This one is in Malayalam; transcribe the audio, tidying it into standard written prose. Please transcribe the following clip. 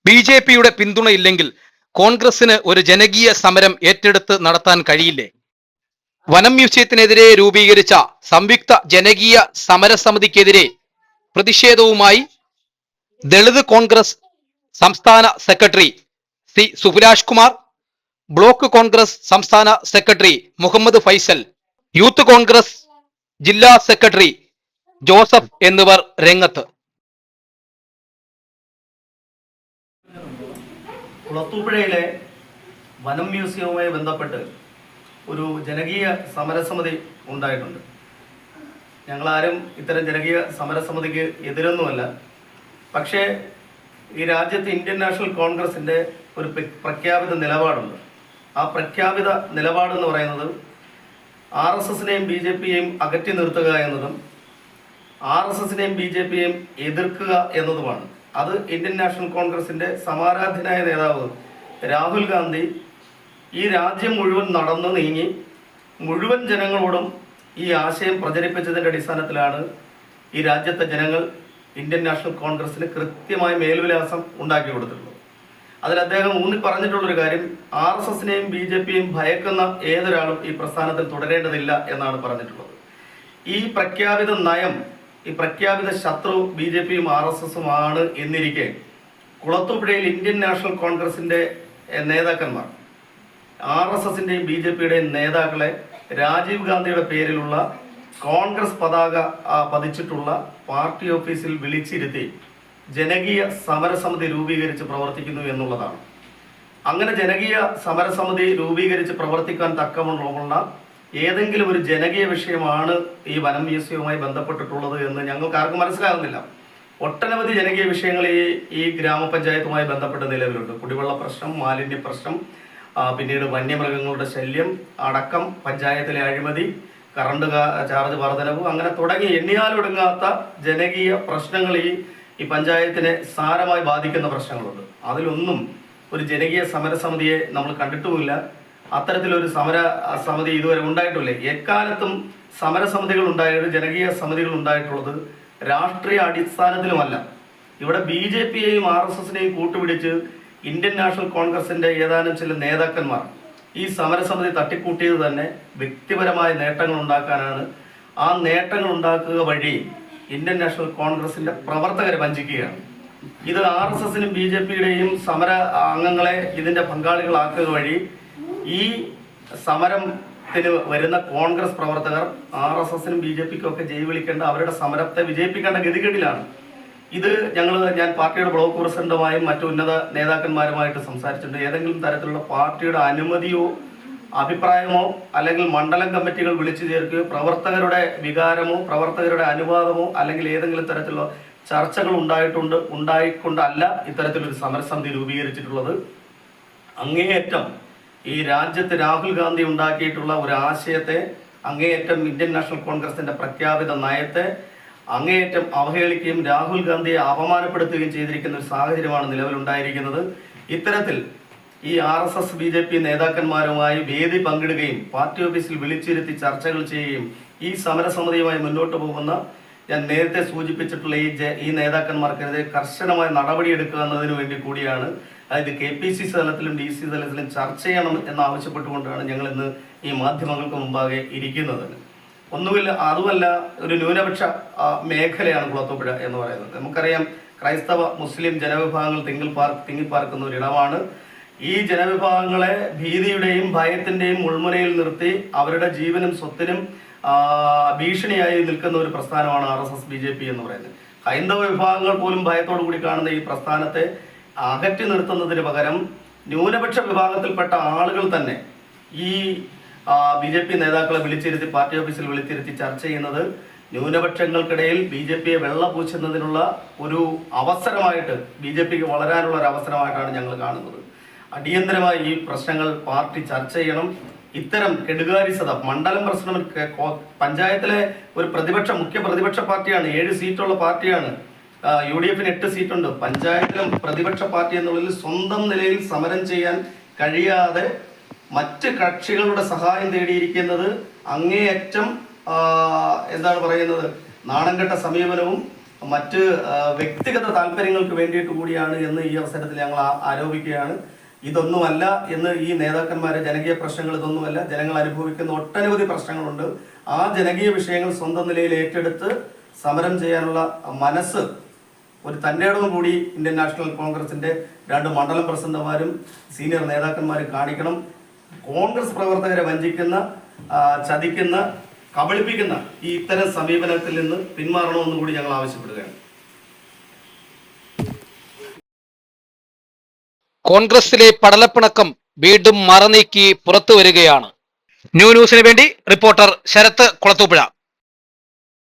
ബി.ജെ.പിയുടെ പിന്തുണയില്ലെങ്കിൽ കോൺഗ്രസിന് ഒരു ജനകീയ സമരം ഏറ്റെടുത്ത് നടത്താൻ കഴിയില്ലേ? വനം മ്യൂസിയത്തിനെതിരെ രൂപീകരിച്ച സംയുക്ത ജനകീയ സമരസമിതിക്കെതിരെ പ്രതിഷേധവുമായി ദളിത് കോൺഗ്രസ് സംസ്ഥാന secretary C Subhilash Kumar, block Congress സംസ്ഥാന സെക്രട്ടറി മുഹമ്മദ് ഫൈസൽ, യൂത്ത് കോൺഗ്രസ് ജില്ലാ സെക്രട്ടറി ജോസഫ് എന്നിവർ രംഗത്ത്. കുളത്തൂപ്പുഴയിലെ വനം മ്യൂസിയവുമായി ബന്ധപ്പെട്ട് ഒരു ജനകീയ സമരസമിതി ഉണ്ടായിട്ടുണ്ട്. ഞങ്ങളാരും ഇത്തരം ജനകീയ സമരസമിതിക്ക് എതിരൊന്നുമല്ല. പക്ഷേ ഈ രാജ്യത്ത് ഇന്ത്യൻ നാഷണൽ കോൺഗ്രസിൻ്റെ ഒരു പ്രഖ്യാപിത നിലപാടുണ്ട്. ആ പ്രഖ്യാപിത നിലപാടെന്ന് പറയുന്നത് RSSനെയും BJPയെയും അകറ്റി നിർത്തുക എന്നതും RSSനെയും BJPയെയും എതിർക്കുക എന്നതുമാണ്. അത് ഇന്ത്യൻ നാഷണൽ കോൺഗ്രസിൻ്റെ സമാരാധ്യനായ നേതാവ് രാഹുൽ ഗാന്ധി ഈ രാജ്യം മുഴുവൻ നടന്നു നീങ്ങി മുഴുവൻ ജനങ്ങളോടും ഈ ആശയം പ്രചരിപ്പിച്ചതിൻ്റെ അടിസ്ഥാനത്തിലാണ് ഈ രാജ്യത്തെ ജനങ്ങൾ ഇന്ത്യൻ നാഷണൽ കോൺഗ്രസിന് കൃത്യമായ മേൽവിലാസം ഉണ്ടാക്കി കൊടുത്തിട്ടുള്ളത്. അതിൽ അദ്ദേഹം ഊന്നി പറഞ്ഞിട്ടുള്ളൊരു കാര്യം, RSSനെയും BJPയെയും ഭയക്കുന്ന ഏതൊരാളും ഈ പ്രസ്ഥാനത്തിൽ തുടരേണ്ടതില്ല എന്നാണ് പറഞ്ഞിട്ടുള്ളത്. ഈ പ്രഖ്യാപിത നയം, ഈ പ്രഖ്യാപിത ശത്രു BJPയും RSSുമാണ് എന്നിരിക്കെ കുളത്തൂപ്പുഴയിൽ ഇന്ത്യൻ നാഷണൽ കോൺഗ്രസിൻ്റെ നേതാക്കന്മാർ RSSന്റെയും BJPയുടെയും നേതാക്കളെ രാജീവ് ഗാന്ധിയുടെ പേരിലുള്ള കോൺഗ്രസ് പതാക പതിച്ചിട്ടുള്ള പാർട്ടി ഓഫീസിൽ വിളിച്ചിരുത്തി ജനകീയ സമരസമിതി രൂപീകരിച്ച് പ്രവർത്തിക്കുന്നു എന്നുള്ളതാണ്. അങ്ങനെ ജനകീയ സമരസമിതി രൂപീകരിച്ച് പ്രവർത്തിക്കാൻ തക്കമുള്ള ഏതെങ്കിലും ഒരു ജനകീയ വിഷയമാണ് ഈ വനം മ്യൂസിയവുമായി ബന്ധപ്പെട്ടിട്ടുള്ളത് എന്ന് ഞങ്ങൾക്ക് ആർക്കും മനസ്സിലാകുന്നില്ല. ഒട്ടനവധി ജനകീയ വിഷയങ്ങൾ ഈ ഗ്രാമപഞ്ചായത്തുമായി ബന്ധപ്പെട്ട് നിലവിലുണ്ട്. കുടിവെള്ള പ്രശ്നം, മാലിന്യ പ്രശ്നം, പിന്നീട് വന്യമൃഗങ്ങളുടെ ശല്യം അടക്കം, പഞ്ചായത്തിലെ അഴിമതി, കറണ്ട് ചാർജ് വർധനവ്, അങ്ങനെ തുടങ്ങി എണ്ണിയാലൊടുങ്ങാത്ത ജനകീയ പ്രശ്നങ്ങൾ ഈ പഞ്ചായത്തിനെ സാരമായി ബാധിക്കുന്ന പ്രശ്നങ്ങളുണ്ട്. അതിലൊന്നും ഒരു ജനകീയ സമരസമിതിയെ നമ്മൾ കണ്ടിട്ടുമില്ല. അത്തരത്തിലൊരു സമരസമിതി ഇതുവരെ ഉണ്ടായിട്ടില്ല. എക്കാലത്തും സമരസമിതികൾ ഉണ്ടായത്, ജനകീയ സമിതികൾ ഉണ്ടായിട്ടുള്ളത് രാഷ്ട്രീയ അടിസ്ഥാനത്തിലുമല്ല. ഇവിടെ BJPയെയും RSSനെയും കൂട്ടുപിടിച്ച് ഇന്ത്യൻ നാഷണൽ കോൺഗ്രസിന്റെ ഏതാനും ചില നേതാക്കന്മാർ ഈ സമരസമിതി തട്ടിക്കൂട്ടിയത് തന്നെ വ്യക്തിപരമായ നേട്ടങ്ങൾ ഉണ്ടാക്കാനാണ്. ആ നേട്ടങ്ങൾ ഉണ്ടാക്കുക വഴി ഇന്ത്യൻ നാഷണൽ കോൺഗ്രസിന്റെ പ്രവർത്തകരെ വഞ്ചിക്കുകയാണ്. ഇത് RSSനും BJPയുടെയും സമര അംഗങ്ങളെ ഇതിന്റെ പങ്കാളികളാക്കുക വഴി ഈ സമരത്തിന് വരുന്ന കോൺഗ്രസ് പ്രവർത്തകർ RSSനും BJPക്കും ഒക്കെ ജയ് വിളിക്കേണ്ട, അവരുടെ സമരത്തെ വിജയിപ്പിക്കേണ്ട ഗതികേടിലാണ്. ഇത് ഞാൻ പാർട്ടിയുടെ ബ്ലോക്ക് പ്രസിഡന്റുമായും മറ്റു ഉന്നത നേതാക്കന്മാരുമായിട്ട് സംസാരിച്ചിട്ടുണ്ട്. ഏതെങ്കിലും തരത്തിലുള്ള പാർട്ടിയുടെ അനുമതിയോ അഭിപ്രായമോ അല്ലെങ്കിൽ മണ്ഡലം കമ്മിറ്റികൾ വിളിച്ചു ചേർക്കുകയോ പ്രവർത്തകരുടെ വികാരമോ പ്രവർത്തകരുടെ അനുവാദമോ അല്ലെങ്കിൽ ഏതെങ്കിലും തരത്തിലുള്ള ചർച്ചകൾ ഉണ്ടായിക്കൊണ്ടല്ല ഇത്തരത്തിലൊരു സമരസമിതി രൂപീകരിച്ചിട്ടുള്ളത്. അങ്ങേയറ്റം ഈ രാജ്യത്ത് രാഹുൽ ഗാന്ധി ഉണ്ടാക്കിയിട്ടുള്ള ഒരു ആശയത്തെ, അങ്ങേയറ്റം ഇന്ത്യൻ നാഷണൽ കോൺഗ്രസിന്റെ പ്രഖ്യാപിത നയത്തെ അങ്ങേയറ്റം അവഹേളിക്കുകയും രാഹുൽ ഗാന്ധിയെ അപമാനപ്പെടുത്തുകയും ചെയ്തിരിക്കുന്ന ഒരു സാഹചര്യമാണ് നിലവിലുണ്ടായിരിക്കുന്നത്. ഇത്തരത്തിൽ ഈ RSS BJP നേതാക്കന്മാരുമായി വേദി പങ്കിടുകയും പാർട്ടി ഓഫീസിൽ വിളിച്ചിരുത്തി ചർച്ചകൾ ചെയ്യുകയും ഈ സമരസമിതിയുമായി മുന്നോട്ട് പോകുന്ന, ഞാൻ നേരത്തെ സൂചിപ്പിച്ചിട്ടുള്ള ഈ നേതാക്കന്മാർക്കെതിരെ കർശനമായ നടപടിയെടുക്കുക എന്നതിന് വേണ്ടി കൂടിയാണ്. അതായത് KPCC തലത്തിലും DC തലത്തിലും ചർച്ച ചെയ്യണം എന്നാവശ്യപ്പെട്ടുകൊണ്ടാണ് ഞങ്ങൾ ഇന്ന് ഈ മാധ്യമങ്ങൾക്ക് മുമ്പാകെ ഇരിക്കുന്നത്. ഒന്നുമില്ല, അതുമല്ല, ഒരു ന്യൂനപക്ഷ മേഖലയാണ് കുളത്തൂപ്പുഴ എന്ന് പറയുന്നത്. നമുക്കറിയാം, ക്രൈസ്തവ മുസ്ലിം ജനവിഭാഗങ്ങൾ തിങ്ങിപ്പാർക്കുന്ന ഒരിടമാണ്. ഈ ജനവിഭാഗങ്ങളെ ഭീതിയുടെയും ഭയത്തിന്റെയും മുൾമുനയിൽ നിർത്തി അവരുടെ ജീവനും സ്വത്തിനും ഭീഷണിയായി നിൽക്കുന്ന ഒരു പ്രസ്ഥാനമാണ് RSS BJP എന്ന് പറയുന്നത്. ഹൈന്ദവ വിഭാഗങ്ങൾ പോലും ഭയത്തോടു കൂടി കാണുന്ന ഈ പ്രസ്ഥാനത്തെ അകറ്റി നിർത്തുന്നതിന് പകരം ന്യൂനപക്ഷ വിഭാഗത്തിൽപ്പെട്ട ആളുകൾ തന്നെ ഈ BJP നേതാക്കളെ വിളിച്ചിരുത്തി പാർട്ടി ഓഫീസിൽ വിളിച്ചിരുത്തി ചർച്ച ചെയ്യുന്നത് ന്യൂനപക്ഷങ്ങൾക്കിടയിൽ BJPയെ വെള്ളപൂശുന്നതിനുള്ള ഒരു അവസരമായിട്ട്, BJPക്ക് വളരാനുള്ള ഒരു അവസരമായിട്ടാണ് ഞങ്ങൾ കാണുന്നത്. അടിയന്തരമായി ഈ പ്രശ്നങ്ങൾ പാർട്ടി ചർച്ച ചെയ്യണം. ഇത്തരം കെടുകാര്യസ്ഥത, മണ്ഡലം പ്രസിഡന്റ് പഞ്ചായത്തിലെ ഒരു മുഖ്യ പ്രതിപക്ഷ പാർട്ടിയാണ്, 7 സീറ്റുള്ള പാർട്ടിയാണ്. UDFന് 8 സീറ്റുണ്ട്. പഞ്ചായത്തിലും പ്രതിപക്ഷ പാർട്ടി എന്നുള്ളതിൽ സ്വന്തം നിലയിൽ സമരം ചെയ്യാൻ കഴിയാതെ മറ്റ് കക്ഷികളുടെ സഹായം തേടിയിരിക്കുന്നത് അങ്ങേയറ്റം എന്താണ് പറയുന്നത്, നാണംകെട്ട സമീപനവും മറ്റ് വ്യക്തിഗത താല്പര്യങ്ങൾക്ക് വേണ്ടിയിട്ട് കൂടിയാണ് എന്ന് ഈ അവസരത്തിൽ ഞങ്ങൾ ആരോപിക്കുകയാണ്. ഇതൊന്നുമല്ല എന്ന് ഈ നേതാക്കന്മാരെ ജനകീയ പ്രശ്നങ്ങൾ ഇതൊന്നുമല്ല. ജനങ്ങൾ അനുഭവിക്കുന്ന ഒട്ടനവധി പ്രശ്നങ്ങളുണ്ട്. ആ ജനകീയ വിഷയങ്ങൾ സ്വന്തം നിലയിൽ ഏറ്റെടുത്ത് സമരം ചെയ്യാനുള്ള മനസ്സ് ഒരു തൻ്റെയിടവും കൂടി ഇന്ത്യൻ നാഷണൽ കോൺഗ്രസിന്റെ 2 മണ്ഡലം പ്രസിഡന്റുമാരും സീനിയർ നേതാക്കന്മാരും കാണിക്കണം. കോൺഗ്രസ് പ്രവർത്തകരെ വഞ്ചിക്കുന്ന, ചതിക്കുന്ന, കബളിപ്പിക്കുന്ന ഈ ഇത്തരം സമീപനത്തിൽ നിന്ന് പിന്മാറണമെന്നും കൂടി ഞങ്ങൾ ആവശ്യപ്പെടുകയാണ്. കോൺഗ്രസിലെ പടലപ്പിണക്കം വീണ്ടും മറനീക്കി പുറത്തു വരികയാണ്. ന്യൂസിന് വേണ്ടി റിപ്പോർട്ടർ ശരത്ത് കുളത്തൂപ്പുഴ.